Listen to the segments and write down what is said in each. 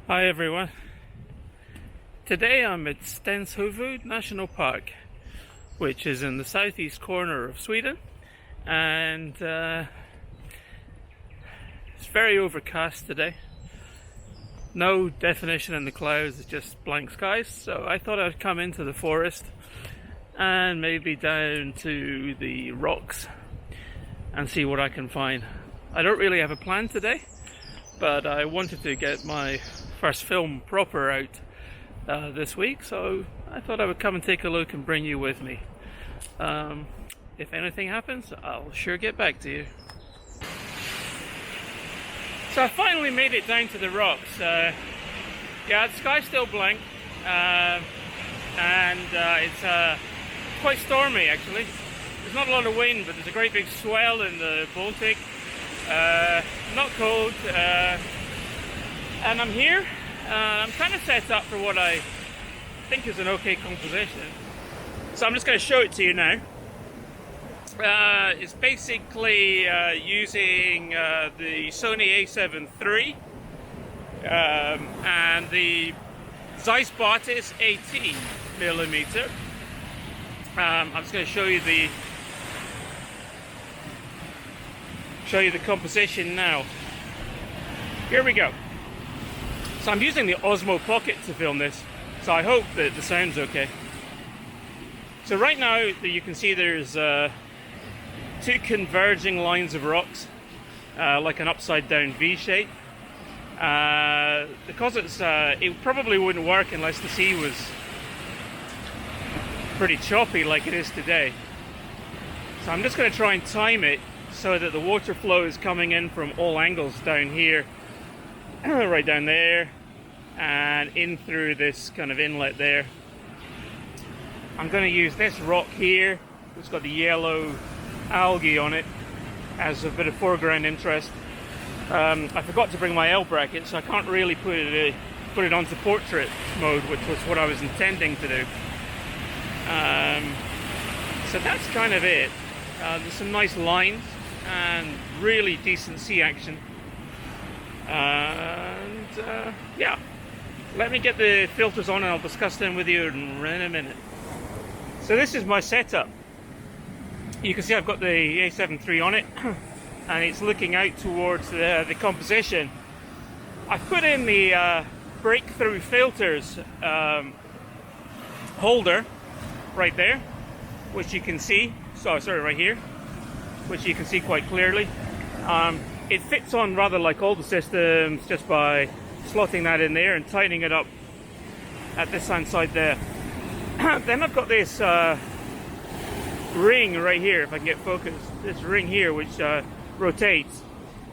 Hi everyone. Today I'm at Stenshuvud National Park, which is in the southeast corner of Sweden, and it's very overcast today. No definition in the clouds, it's just blank skies, so I thought I'd come into the forest and maybe down to the rocks and see what I can find. I don't really have a plan today, but I wanted to get my first film proper out this week, so I thought I would come and take a look and bring you with me. If anything happens, I'll sure get back to you. So I finally made it down to the rocks. Yeah, the sky's still blank, and it's quite stormy actually. There's not a lot of wind, but there's a great big swell in the Baltic. Not cold, and I'm here. I'm kind of set up for what I think is an okay composition. So I'm just going to show it to you now. It's basically using the Sony a7 III and the Zeiss Batis 18mm. I'm just going to show you the composition now. Here we go. So I'm using the Osmo Pocket to film this, so I hope that the sound's okay. So right now you can see there's two converging lines of rocks, like an upside down V shape. Because it probably wouldn't work unless the sea was pretty choppy like it is today. So I'm just going to try and time it so that the water flow is coming in from all angles down here, right down there, and in through this kind of inlet there. I'm going to use this rock here, it's got the yellow algae on it, as a bit of foreground interest. I forgot to bring my L bracket, so I can't really put it onto portrait mode, which was what I was intending to do. So that's kind of it. There's some nice lines and really decent sea action. And yeah, let me get the filters on and I'll discuss them with you in a minute. So this is my setup. You can see I've got the a7 III on it and it's looking out towards the composition. I've put in the breakthrough filters holder right there, which you can see. Sorry, right here, which you can see quite clearly. It fits on rather like all the systems just by slotting that in there and tightening it up at this hand side there. Then I've got this ring right here, if I can get focused, this ring here which rotates,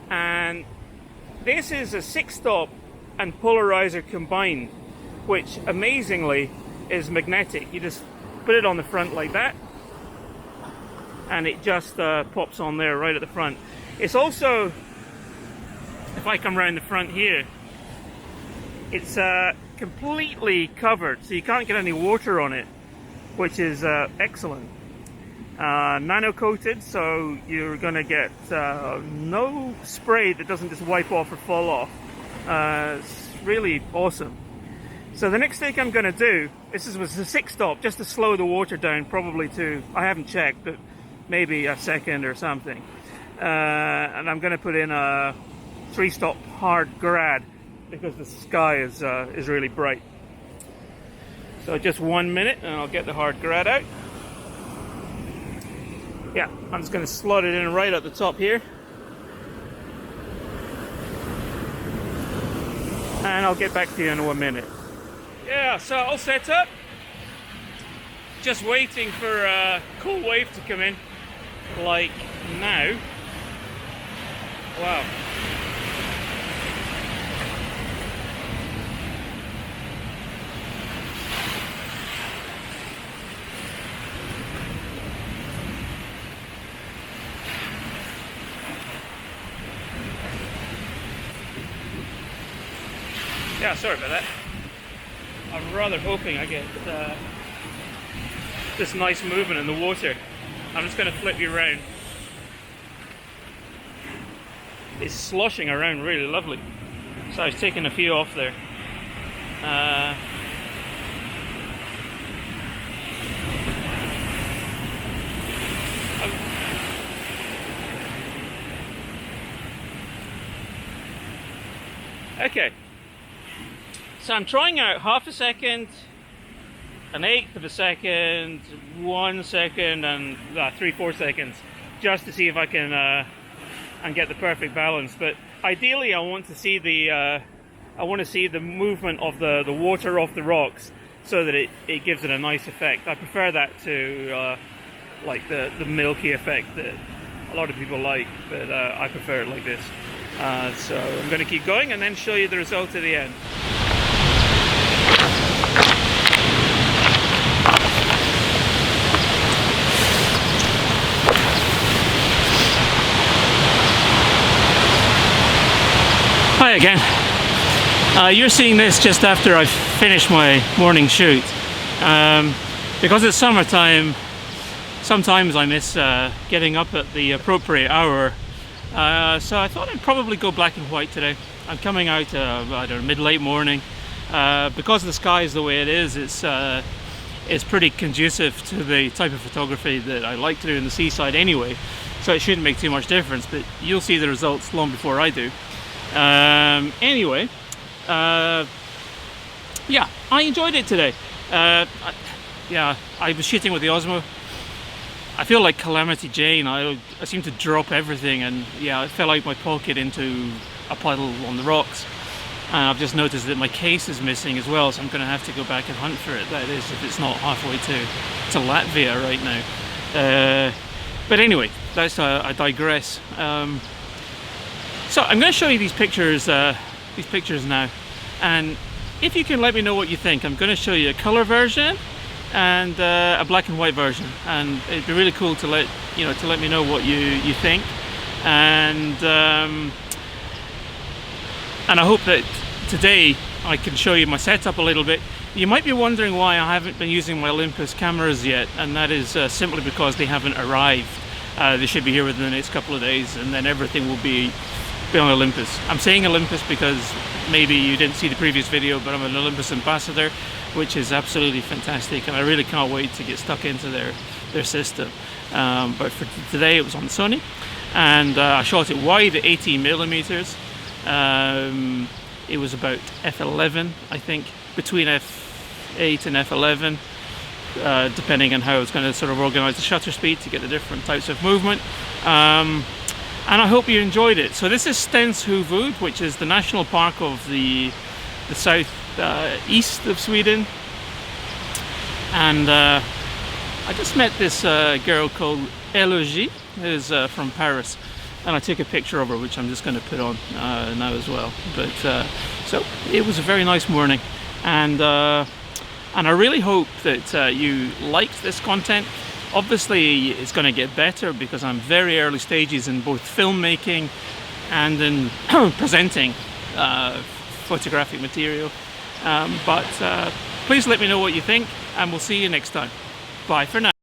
and this is a 6-stop and polarizer combined, which amazingly is magnetic. You just put it on the front like that and it just pops on there right at the front. It's also, if I come around the front here, it's completely covered, so you can't get any water on it, which is excellent. Nano coated, so you're going to get no spray that doesn't just wipe off or fall off. It's really awesome. So the next thing I'm going to do, this was a 6-stop, just to slow the water down, probably to, I haven't checked, but maybe a second or something. And I'm going to put in a 3-stop hard Grad because the sky is really bright. So just 1 minute and I'll get the hard Grad out. Yeah, I'm just going to slot it in right at the top here. And I'll get back to you in 1 minute. Yeah, so all set up. Just waiting for a cool wave to come in, like now. Wow. Yeah, sorry about that. I'm rather hoping I get this nice movement in the water. I'm just going to flip you around. It's sloshing around really lovely. So I was taking a few off there. Okay, so I'm trying out half a second, an eighth of a second, 1 second, and 3/4 seconds, just to see if I can and get the perfect balance. But ideally, I want to see the movement of the water off the rocks, so that it gives it a nice effect. I prefer that to like the milky effect that a lot of people like, but I prefer it like this. So I'm going to keep going and then show you the result at the end. Hi again. You're seeing this just after I've finished my morning shoot. Because it's summertime, sometimes I miss getting up at the appropriate hour. So I thought I'd probably go black and white today. I'm coming out, I don't know, mid-late morning. Because the sky is the way it is, it's pretty conducive to the type of photography that I like to do in the seaside anyway. So it shouldn't make too much difference, but you'll see the results long before I do. Anyway, yeah, I enjoyed it today. Yeah, I was shooting with the Osmo. I feel like Calamity Jane. I seem to drop everything, and yeah, I fell out my pocket into a puddle on the rocks. And I've just noticed that my case is missing as well, so I'm going to have to go back and hunt for it. That is, if it's not halfway to Latvia right now. But anyway, that's I digress. So I'm going to show you these pictures now, and if you can let me know what you think, I'm going to show you a color version and a black and white version, and it'd be really cool to let me know what you think, and I hope that today I can show you my setup a little bit. You might be wondering why I haven't been using my Olympus cameras yet, and that is simply because they haven't arrived. They should be here within the next couple of days, and then everything will be on Olympus. I'm saying Olympus because maybe you didn't see the previous video, but I'm an Olympus ambassador, which is absolutely fantastic, and I really can't wait to get stuck into their system. But for today it was on Sony, and I shot it wide at 18 millimeters. It was about f11, I think, between f8 and f11, depending on how I was going to sort of organize the shutter speed to get the different types of movement. And I hope you enjoyed it. So this is Stenshuvud, which is the national park of the south east of Sweden. And I just met this girl called Elogie, who's from Paris. And I took a picture of her, which I'm just going to put on now as well. But so it was a very nice morning. And I really hope that you liked this content. Obviously it's going to get better because I'm very early stages in both filmmaking and in presenting photographic material. But please let me know what you think, and we'll see you next time. Bye for now.